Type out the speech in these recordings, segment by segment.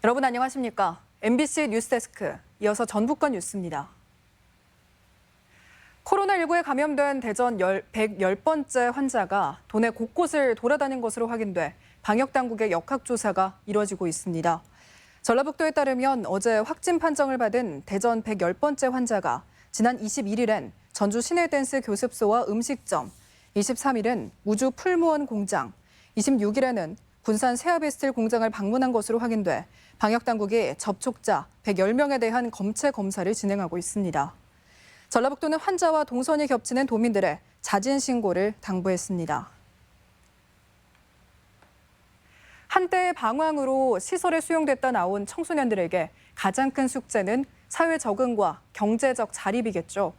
여러분 안녕하십니까? MBC 뉴스데스크, 이어서 전북권 뉴스입니다. 코로나19에 감염된 대전 110번째 환자가 도내 곳곳을 돌아다닌 것으로 확인돼 방역당국의 역학조사가 이뤄지고 있습니다. 전라북도에 따르면 어제 확진 판정을 받은 대전 110번째 환자가 지난 21일엔 전주 시내댄스 교습소와 음식점, 23일엔 우주 풀무원 공장, 26일에는 군산 세아베스틸 공장을 방문한 것으로 확인돼 방역당국이 접촉자 110명에 대한 검체 검사를 진행하고 있습니다. 전라북도는 환자와 동선이 겹치는 도민들의 자진 신고를 당부했습니다. 한때의 방황으로 시설에 수용됐다 나온 청소년들에게 가장 큰 숙제는 사회 적응과 경제적 자립이겠죠.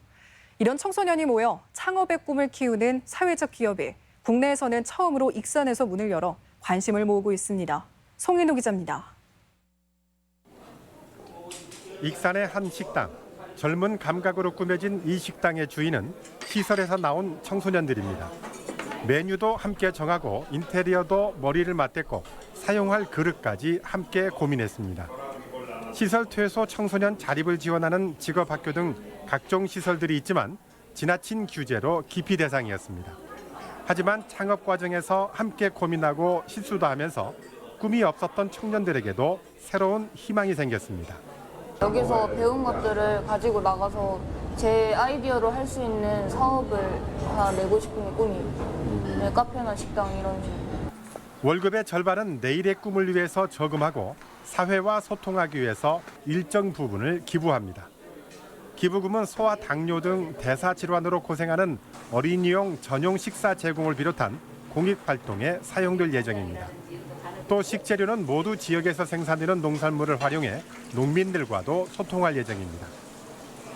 이런 청소년이 모여 창업의 꿈을 키우는 사회적 기업이 국내에서는 처음으로 익산에서 문을 열어 관심을 모으고 있습니다. 송인우 기자입니다. 익산의 한 식당. 젊은 감각으로 꾸며진 이 식당의 주인은 시설에서 나온 청소년들입니다. 메뉴도 함께 정하고 인테리어도 머리를 맞댔고 사용할 그릇까지 함께 고민했습니다. 시설 퇴소 청소년 자립을 지원하는 직업학교 등 각종 시설들이 있지만 지나친 규제로 기피 대상이었습니다. 하지만 창업 과정에서 함께 고민하고 실수도 하면서 꿈이 없었던 청년들에게도 새로운 희망이 생겼습니다. 여기서 배운 것들을 가지고 나가서 제 아이디어로 할 수 있는 사업을 하나 내고 싶은 게 꿈이에요. 네, 카페나 식당 이런 식으로. 월급의 절반은 내일의 꿈을 위해서 저금하고 사회와 소통하기 위해서 일정 부분을 기부합니다. 기부금은 소아 당뇨 등 대사 질환으로 고생하는 어린이용 전용 식사 제공을 비롯한 공익활동에 사용될 예정입니다. 또 식재료는 모두 지역에서 생산되는 농산물을 활용해 농민들과도 소통할 예정입니다.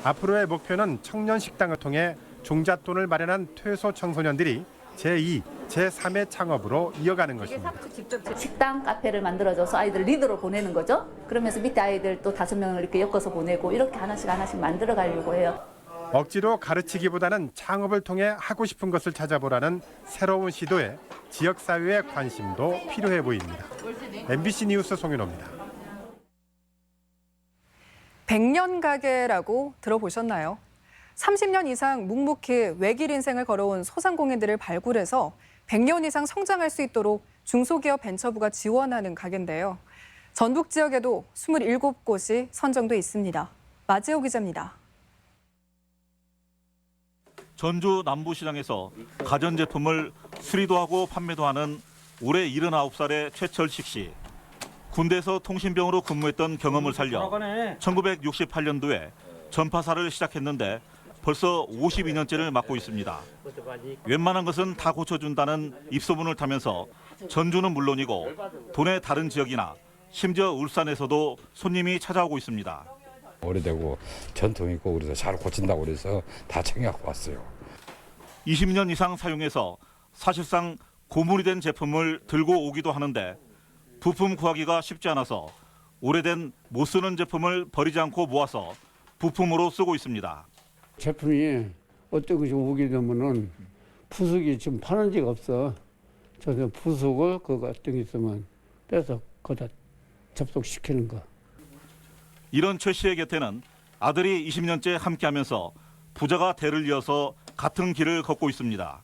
앞으로의 목표는 청년 식당을 통해 종잣돈을 마련한 퇴소 청소년들이 제2, 제3의 창업으로 이어가는 것입니다. 식당, 카페를 만들어줘서 아이들 리더로 보내는 거죠. 그러면서 밑에 아이들 또 5명을 이렇게 엮어서 보내고 이렇게 하나씩 만들어 가려고 해요. 억지로 가르치기보다는 창업을 통해 하고 싶은 것을 찾아보라는 새로운 시도에 지역사회의 관심도 필요해 보입니다. MBC 뉴스 송윤호입니다. 100년 가게라고 들어보셨나요? 30년 이상 묵묵히 외길 인생을 걸어온 소상공인들을 발굴해서 100년 이상 성장할 수 있도록 중소기업 벤처부가 지원하는 가게인데요. 전북 지역에도 27곳이 선정돼 있습니다. 마지호 기자입니다. 전주 남부시장에서 가전제품을 수리도 하고 판매도 하는 올해 79살의 최철식 씨. 군대에서 통신병으로 근무했던 경험을 살려 1968년도에 전파사를 시작했는데 벌써 52년째를 맡고 있습니다. 웬만한 것은 다 고쳐준다는 입소문을 타면서 전주는 물론이고 도내 다른 지역이나 심지어 울산에서도 손님이 찾아오고 있습니다. 오래되고 전통 있고 그래서 잘 고친다고 그래서 다 챙겨갖고 왔어요. 20년 이상 사용해서 사실상 고물이 된 제품을 들고 오기도 하는데 부품 구하기가 쉽지 않아서 오래된 못 쓰는 제품을 버리지 않고 모아서 부품으로 쓰고 있습니다. 제품이 어떤 것이 오게 되면은 부속이 지금 파는 데가 없어. 저서 부속을 그거 어떤 게 있으면 빼서 거기다 접속시키는 거. 이런 최 씨의 곁에는 아들이 20년째 함께하면서 부자가 대를 이어서 같은 길을 걷고 있습니다.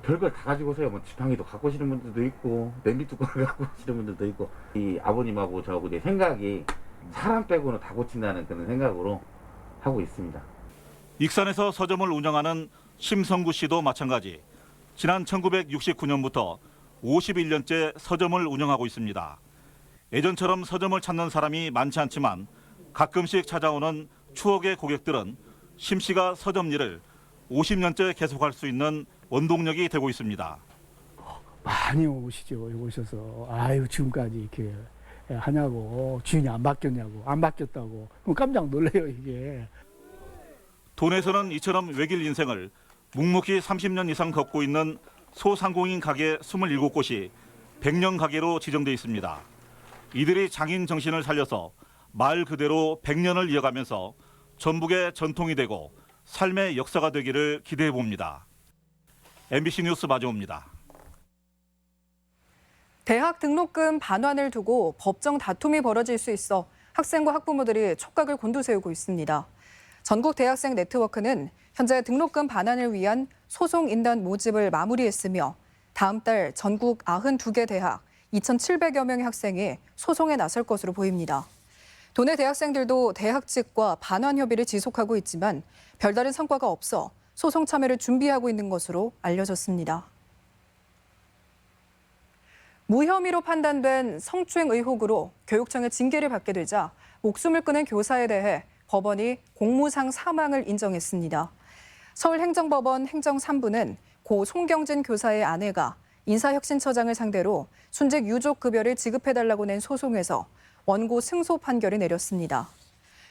별걸 다 가지고 오세요. 뭐 지팡이도 갖고 오시는 분들도 있고 냄비 뚜껑을 갖고 오시는 분들도 있고 이 아버님하고 저하고 이제 생각이 사람 빼고는 다 고친다는 그런 생각으로 하고 있습니다. 익산에서 서점을 운영하는 심성구 씨도 마찬가지. 지난 1969년부터 51년째 서점을 운영하고 있습니다. 예전처럼 서점을 찾는 사람이 많지 않지만 가끔씩 찾아오는 추억의 고객들은 심 씨가 서점 일을 50년째 계속할 수 있는 원동력이 되고 있습니다. 많이 오시죠. 오셔서 아유 지금까지 이렇게 하냐고 주인이 안 바뀌었냐고 안 바뀌었다고 그럼 깜짝 놀래요 이게. 도내에서는 이처럼 외길 인생을 묵묵히 30년 이상 걷고 있는 소상공인 가게 27곳이 100년 가게로 지정돼 있습니다. 이들이 장인 정신을 살려서 말 그대로 100년을 이어가면서 전북의 전통이 되고 삶의 역사가 되기를 기대해 봅니다. MBC 뉴스 마지호입니다. 대학 등록금 반환을 두고 법정 다툼이 벌어질 수 있어 학생과 학부모들이 촉각을 곤두세우고 있습니다. 전국 대학생 네트워크는 현재 등록금 반환을 위한 소송 인단 모집을 마무리했으며 다음 달 전국 92개 대학 2,700여 명의 학생이 소송에 나설 것으로 보입니다. 도내 대학생들도 대학 측과 반환 협의를 지속하고 있지만 별다른 성과가 없어 소송 참여를 준비하고 있는 것으로 알려졌습니다. 무혐의로 판단된 성추행 의혹으로 교육청의 징계를 받게 되자 목숨을 끊은 교사에 대해 법원이 공무상 사망을 인정했습니다. 서울행정법원 행정 3부는 고 송경진 교사의 아내가 인사혁신처장을 상대로 순직 유족 급여를 지급해달라고 낸 소송에서 원고 승소 판결을 내렸습니다.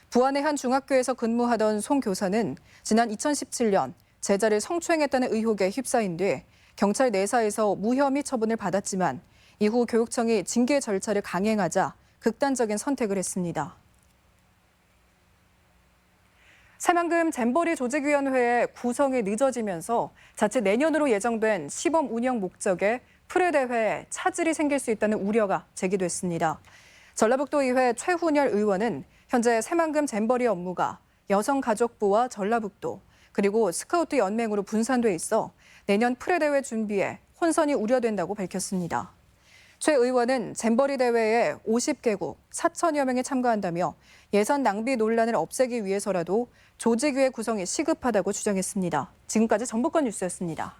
부안의 한 중학교에서 근무하던 송 교사는 지난 2017년 제자를 성추행했다는 의혹에 휩싸인 뒤 경찰 내사에서 무혐의 처분을 받았지만 이후 교육청이 징계 절차를 강행하자 극단적인 선택을 했습니다. 새만금 잼버리 조직위원회의 구성이 늦어지면서 자칫 내년으로 예정된 시범 운영 목적에 프레대회에 차질이 생길 수 있다는 우려가 제기됐습니다. 전라북도의회 최훈열 의원은 현재 새만금 잼버리 업무가 여성가족부와 전라북도 그리고 스카우트 연맹으로 분산돼 있어 내년 프레대회 준비에 혼선이 우려된다고 밝혔습니다. 최 의원은 잼버리 대회에 50개국 4천여 명이 참가한다며 예산 낭비 논란을 없애기 위해서라도 조직위의 구성이 시급하다고 주장했습니다. 지금까지 정보권 뉴스였습니다.